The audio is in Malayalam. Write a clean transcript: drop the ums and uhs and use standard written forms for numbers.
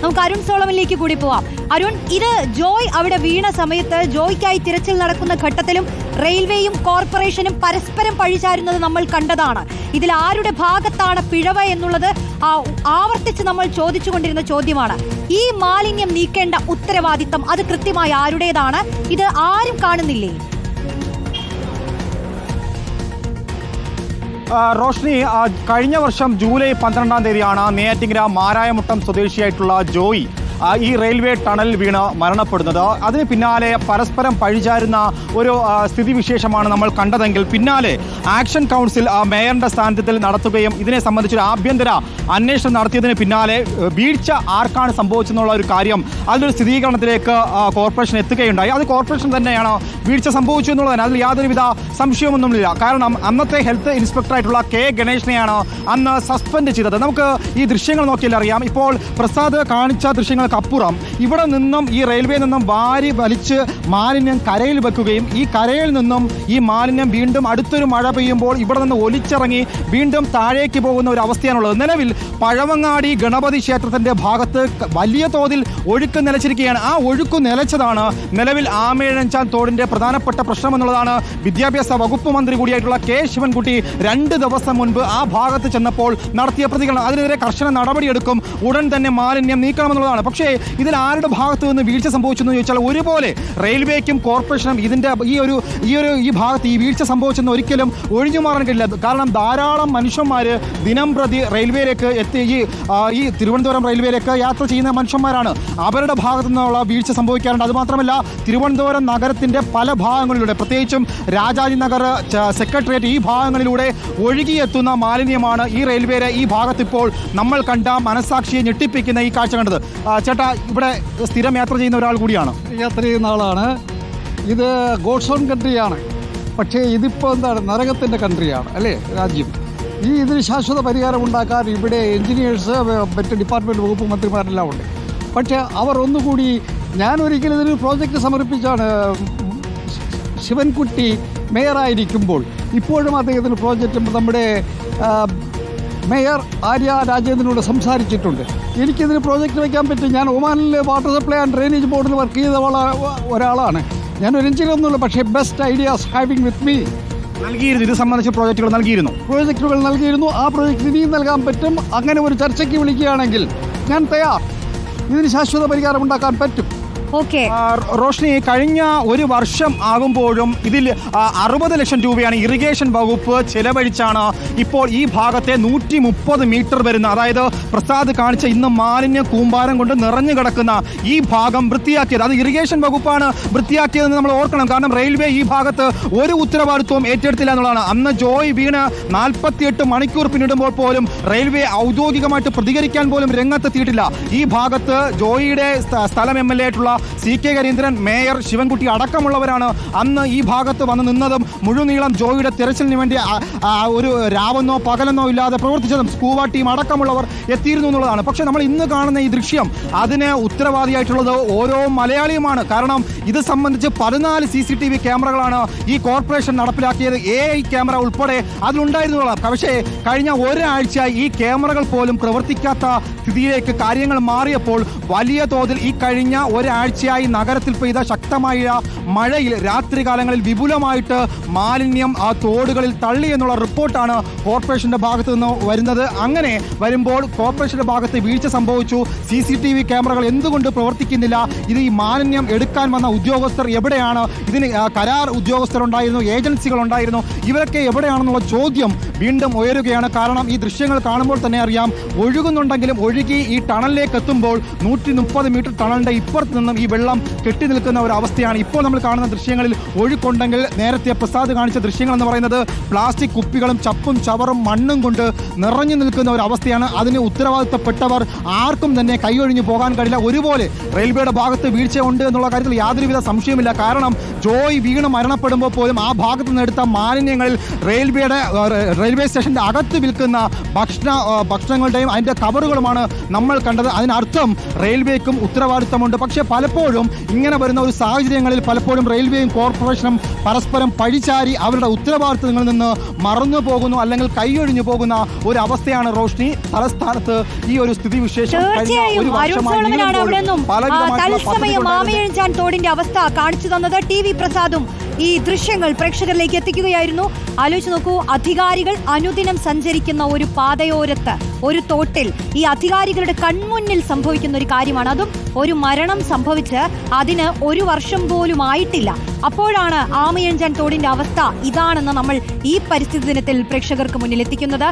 നമുക്ക് അരുൺ സോളമനിലേക്ക് കൂടി പോവാം. അരുൺ, ഇത് ജോയ് അവിടെ വീണ സമയത്ത് ജോയ്ക്കായി തിരച്ചിൽ നടക്കുന്ന ഘട്ടത്തിലും റെയിൽവേയും കോർപ്പറേഷനും പരസ്പരം പഴിചാരുന്നത് നമ്മൾ കണ്ടതാണ്. ഇതിൽ ആരുടെ ഭാഗത്താണ് പിഴവ് എന്നുള്ളത് ആവർത്തിച്ച് നമ്മൾ ചോദിച്ചുകൊണ്ടിരുന്ന ചോദ്യമാണ്. ഈ മാലിന്യം നീക്കേണ്ട ഉത്തരവാദിത്തം അത് കൃത്യമായി ആരുടേതാണ്? ഇത് ആരും കാണുന്നില്ലേ? റോഷ്നി, കഴിഞ്ഞ വർഷം ജൂലൈ 12-ാം തീയതിയാണ് നെയ്യാറ്റിൻകര മാരായമുട്ടം സ്വദേശിയായിട്ടുള്ള ജോയി ഈ റെയിൽവേ ടണൽ വീണ് മരണപ്പെടുന്നത്. അതിന് പിന്നാലെ പരസ്പരം പഴിചാരുന്ന ഒരു സ്ഥിതിവിശേഷമാണ് നമ്മൾ കണ്ടതെങ്കിൽ പിന്നാലെ ആക്ഷൻ കൗൺസിൽ മേയറിന്റെ സ്ഥാനത്തിൽ നടത്തുകയും ഇതിനെ സംബന്ധിച്ചൊരു ആഭ്യന്തര അന്വേഷണം നടത്തിയതിന് പിന്നാലെ വീഴ്ച ആർക്കാണ് സംഭവിച്ചെന്നുള്ള ഒരു കാര്യം അതിലൊരു സ്ഥിരീകരണത്തിലേക്ക് കോർപ്പറേഷൻ എത്തുകയുണ്ടായി. അത് കോർപ്പറേഷൻ തന്നെയാണ് വീഴ്ച സംഭവിച്ചു എന്നുള്ളതാണ്, അതിൽ യാതൊരുവിധ സംശയമൊന്നുമില്ല. കാരണം അന്നത്തെ ഹെൽത്ത് ഇൻസ്പെക്ടറായിട്ടുള്ള കെ ഗണേഷിനെയാണ് അന്ന് സസ്പെൻഡ് ചെയ്തത്. നമുക്ക് ഈ ദൃശ്യങ്ങൾ നോക്കിയാൽ അറിയാം. ഇപ്പോൾ പ്രസാദ് കാണിച്ച ദൃശ്യങ്ങൾക്കപ്പുറം ഇവിടെ നിന്നും ഈ റെയിൽവേ നിന്നും വാരി വലിച്ച് മാലിന്യം കരയിൽ വെക്കുകയും ഈ കരയിൽ നിന്നും ഈ മാലിന്യം വീണ്ടും അടുത്തൊരു മഴ പെയ്യുമ്പോൾ ഇവിടെ നിന്ന് ഒലിച്ചിറങ്ങി വീണ്ടും താഴേക്ക് പോകുന്ന ഒരു അവസ്ഥയാണുള്ളത്. നിലവിൽ പഴവങ്ങാടി ഗണപതി ക്ഷേത്രത്തിന്റെ ഭാഗത്ത് വലിയ തോതിൽ ഒഴുക്ക് നിലച്ചിരിക്കുകയാണ്. ആ ഒഴുക്ക് നിലച്ചതാണ് നിലവിൽ ആമേഴഞ്ചാൻ തോടിന്റെ പ്രധാനപ്പെട്ട പ്രശ്നം എന്നുള്ളതാണ് വിദ്യാഭ്യാസ വകുപ്പ് മന്ത്രി കൂടിയായിട്ടുള്ള കെ ശിവൻകുട്ടി 2 ദിവസം മുൻപ് ആ ഭാഗത്ത് ചെന്നപ്പോൾ നടത്തിയ പ്രതികരണം. അതിനെതിരെ കർശന നടപടിയെടുക്കും, ഉടൻ തന്നെ മാലിന്യം നീക്കണമെന്നുള്ളതാണ്. പക്ഷേ ഇതിൽ ആരുടെ ഭാഗത്ത് നിന്ന് വീഴ്ച സംഭവിച്ചെന്ന് ചോദിച്ചാൽ ഒരുപോലെ റെയിൽവേക്കും കോർപ്പറേഷനും ഇതിന്റെ ഈ ഭാഗത്ത് ഈ വീഴ്ച സംഭവിച്ചെന്ന് ഒരിക്കലും ഒഴിഞ്ഞു മാറാൻ കഴിയില്ല. കാരണം ധാരാളം മനുഷ്യന്മാർ ദിനം പ്രതി റെയിൽവേയിലേക്ക് എത്തി ഈ തിരുവനന്തപുരം റെയിൽവേയിലേക്ക് യാത്ര ചെയ്യുന്ന മനുഷ്യന്മാരാണ്. അവരുടെ ഭാഗത്തു നിന്നുള്ള വീഴ്ച സംഭവിക്കാറുണ്ട്. അതുമാത്രമല്ല തിരുവനന്തപുരം നഗരത്തിന്റെ പല ഭാഗങ്ങളിലൂടെ, പ്രത്യേകിച്ചും രാജാജി നഗർ, സെക്രട്ടേറിയറ്റ്, ഈ ഭാഗങ്ങളിലൂടെ ഒഴുകിയെത്തുന്ന മാലിന്യമാണ് ഈ റെയിൽവേയുടെ ഈ ഭാഗത്ത് ഇപ്പോൾ നമ്മൾ കണ്ട മനസാക്ഷിയെ ഞെട്ടിപ്പിക്കുന്ന ഈ കാഴ്ച കണ്ടത്. ചേട്ടാ, ഇവിടെ സ്ഥിരം യാത്ര ചെയ്യുന്ന ഒരാൾ കൂടിയാണ്. യാത്ര ചെയ്യുന്ന ആളാണ്. ഇത് ഗോഡ്സ് ഓൺ കൺട്രിയാണ്. പക്ഷേ ഇതിപ്പോൾ എന്താണ്, നരകത്തിൻ്റെ കൺട്രിയാണ് അല്ലേ രാജ്യം. ഇതിന് ശാശ്വത പരിഹാരം ഉണ്ടാക്കാൻ ഇവിടെ എൻജിനീയേഴ്സ്, മറ്റ് ഡിപ്പാർട്ട്മെൻറ്റ് വകുപ്പ് മന്ത്രിമാരെല്ലാം ഉണ്ട്. പക്ഷേ അവർ ഒന്നുകൂടി, ഞാൻ ഒരിക്കലും ഇതിന് പ്രോജക്റ്റ് സമർപ്പിച്ചാണ് ശിവൻകുട്ടി മേയറായിരിക്കുമ്പോൾ. ഇപ്പോഴും അദ്ദേഹത്തിന് പ്രോജക്റ്റ് നമ്മുടെ മേയർ ആര്യ രാജേന്ദ്രനോട് സംസാരിച്ചിട്ടുണ്ട്. എനിക്കിതിന് പ്രോജക്റ്റ് വയ്ക്കാൻ പറ്റും. ഞാൻ ഒമാനിലെ വാട്ടർ സപ്ലൈ ആൻഡ് ഡ്രെയിനേജ് ബോർഡിൽ വർക്ക് ചെയ്ത ഒരാളാണ്. ഞാനൊരു എഞ്ചിനീയറൊന്നുമില്ല, പക്ഷേ best ideas having with me. നൽകിയിരുന്നു, ഇത് സംബന്ധിച്ച് പ്രോജക്റ്റുകൾ നൽകിയിരുന്നു. ആ പ്രോജക്റ്റ് ഇനിയും നൽകാൻ പറ്റും. അങ്ങനെ ഒരു ചർച്ചയ്ക്ക് വിളിക്കുകയാണെങ്കിൽ ഞാൻ തയ്യാർ. ഇതിന് ശാശ്വത പരിഹാരം ഉണ്ടാക്കാൻ പറ്റും. റോഷ്നി, കഴിഞ്ഞ ഒരു വർഷം ആകുമ്പോഴും ഇതിൽ 60 ലക്ഷം രൂപയാണ് ഇറിഗേഷൻ വകുപ്പ് ചെലവഴിച്ചാണ് ഇപ്പോൾ ഈ ഭാഗത്തെ 130 മീറ്റർ വരുന്ന, അതായത് പ്രസാദ് കാണിച്ച ഇന്ന് മാലിന്യ കൂമ്പാരം കൊണ്ട് നിറഞ്ഞു കിടക്കുന്ന ഈ ഭാഗം വൃത്തിയാക്കിയത്. അത് ഇറിഗേഷൻ വകുപ്പാണ് വൃത്തിയാക്കിയതെന്ന് നമ്മൾ ഓർക്കണം. കാരണം റെയിൽവേ ഈ ഭാഗത്ത് ഒരു ഉത്തരവാദിത്വവും ഏറ്റെടുത്തില്ല എന്നുള്ളതാണ്. അന്ന് ജോയ് വീണ് 48 മണിക്കൂർ പിന്നിടുമ്പോൾ പോലും റെയിൽവേ ഔദ്യോഗികമായിട്ട് പ്രതികരിക്കാൻ പോലും രംഗത്തെത്തിയിട്ടില്ല. ഈ ഭാഗത്ത് ജോയിയുടെ സ്ഥലം MLA ആയിട്ടുള്ള CK കരീന്ദ്രൻ, മേയർ ശിവൻകുട്ടി അടക്കമുള്ളവരാണ് അന്ന് ഈ ഭാഗത്ത് വന്ന് നിന്നതും മുഴുനീളം ജോയിയുടെ തെരച്ചിലിന് വേണ്ടി ഒരു രാവെന്നോ പകലെന്നോ ഇല്ലാതെ പ്രവർത്തിച്ചതും സ്കൂബ ടീം അടക്കമുള്ളവർ എത്തിയിരുന്നു എന്നുള്ളതാണ്. പക്ഷേ നമ്മൾ ഇന്ന് കാണുന്ന ഈ ദൃശ്യം, അതിന് ഉത്തരവാദിയായിട്ടുള്ളത് ഓരോ മലയാളിയുമാണ്. കാരണം ഇത് സംബന്ധിച്ച് 14 CCTV ക്യാമറകളാണ് ഈ കോർപ്പറേഷൻ നടപ്പിലാക്കിയത്. AI ക്യാമറ ഉൾപ്പെടെ അതിലുണ്ടായിരുന്നുള്ളതാണ്. പക്ഷേ കഴിഞ്ഞ ഒരാഴ്ചയായി ഈ ക്യാമറകൾ പോലും പ്രവർത്തിക്കാത്ത സ്ഥിതിയിലേക്ക് കാര്യങ്ങൾ മാറിയപ്പോൾ വലിയ തോതിൽ ഈ കഴിഞ്ഞ ഒരാഴ്ചയായി നഗരത്തിൽ പെയ്ത ശക്തമായ മഴയിൽ രാത്രികാലങ്ങളിൽ വിപുലമായിട്ട് മാലിന്യം ആ തോടുകളിൽ തള്ളി എന്നുള്ള റിപ്പോർട്ടാണ് കോർപ്പറേഷന്റെ ഭാഗത്ത് നിന്ന് വരുന്നത്. അങ്ങനെ വരുമ്പോൾ കോർപ്പറേഷന്റെ ഭാഗത്ത് വീഴ്ച സംഭവിച്ചു. CCTV ക്യാമറകൾ എന്തുകൊണ്ട് പ്രവർത്തിക്കുന്നില്ല? ഇത് ഈ മാലിന്യം എടുക്കാൻ വന്ന ഉദ്യോഗസ്ഥർ എവിടെയാണ്? ഇതിന് കരാർ ഉദ്യോഗസ്ഥരുണ്ടായിരുന്നു, ഏജൻസികൾ ഉണ്ടായിരുന്നു, ഇവരൊക്കെ എവിടെയാണെന്നുള്ള ചോദ്യം വീണ്ടും ഉയരുകയാണ്. കാരണം ഈ ദൃശ്യങ്ങൾ കാണുമ്പോൾ തന്നെ അറിയാം, ഒഴുകുന്നുണ്ടെങ്കിലും ഒഴുകി ഈ ടണലിലേക്ക് എത്തുമ്പോൾ 130 മീറ്റർ ടണലിന്റെ ഇപ്പുറത്ത് നിന്നും ഈ വെള്ളം കെട്ടി നിൽക്കുന്ന ഒരു അവസ്ഥയാണ് ഇപ്പോൾ നമ്മൾ കാണുന്ന ദൃശ്യങ്ങളിൽ. ഒഴുക്കുണ്ടെങ്കിൽ നേരത്തെ പ്രസാദ് കാണിച്ച ദൃശ്യങ്ങൾ എന്ന് പറയുന്നത് പ്ലാസ്റ്റിക് കുപ്പികളും ചപ്പും ചവറും മണ്ണും കൊണ്ട് നിറഞ്ഞു നിൽക്കുന്ന ഒരു അവസ്ഥയാണ്. അതിന് ഉത്തരവാദിത്തപ്പെട്ടവർ ആർക്കും തന്നെ കൈയൊഴിഞ്ഞു പോകാൻ കഴിയില്ല. ഒരുപോലെ റെയിൽവേയുടെ ഭാഗത്ത് വീഴ്ച ഉണ്ട് എന്നുള്ള കാര്യത്തിൽ യാതൊരുവിധ സംശയമില്ല. കാരണം ജോയ് വീണ് മരണപ്പെടുമ്പോൾ പോലും ആ ഭാഗത്ത് നിന്നെടുത്ത മാലിന്യങ്ങളിൽ റെയിൽവേ സ്റ്റേഷന്റെ അകത്ത് വിൽക്കുന്ന ഭക്ഷണങ്ങളുടെയും അതിന്റെ കവറുകളുമാണ് നമ്മൾ കണ്ടത്. അതിനർത്ഥം റെയിൽവേക്കും ഉത്തരവാദിത്തമുണ്ട്. പക്ഷേ പലപ്പോഴും ഇങ്ങനെ വരുന്ന ഒരു സാഹചര്യങ്ങളിൽ പലപ്പോഴും റെയിൽവേയും കോർപ്പറേഷനും പരസ്പരം പഴിചാരി അവരുടെ ഉത്തരവാദിത്തങ്ങളിൽ നിന്ന് മറന്നു പോകുന്നു, അല്ലെങ്കിൽ കൈയൊഴിഞ്ഞു പോകുന്ന ഒരു അവസ്ഥയാണ് റോഷ്നി തലസ്ഥാനത്ത് ഈ ഒരു സ്ഥിതിവിശേഷം. തീർച്ചയായും അരുൺ സോളമനാണ് അവിടെ നിന്നും തത്സമയം ആമയിഴഞ്ചാൻ തോടിന്റെ അവസ്ഥ കാണിച്ചു തന്നത്. TV പ്രസാദും ഈ ദൃശ്യങ്ങൾ പ്രേക്ഷകരിലേക്ക് എത്തിക്കുകയായിരുന്നു. ആലോചിച്ച് നോക്കൂ, അധികാരികൾ അനുദിനം സഞ്ചരിക്കുന്ന ഒരു പാതയോരത്ത് ഒരു തോട്ടിൽ ഈ അധികാരികളുടെ കൺമുന്നിൽ സംഭവിക്കുന്ന ഒരു കാര്യമാണ്. അതും ഒരു മരണം സംഭവിച്ച് അതിന് 1 വർഷം പോലും ആയിട്ടില്ല. അപ്പോഴാണ് ആമയിഴഞ്ചാൻ തോടിന്റെ അവസ്ഥ ഇതാണെന്ന് നമ്മൾ ഈ പരിസ്ഥിതി ദിനത്തിൽ പ്രേക്ഷകർക്ക് മുന്നിൽ എത്തിക്കുന്നത്.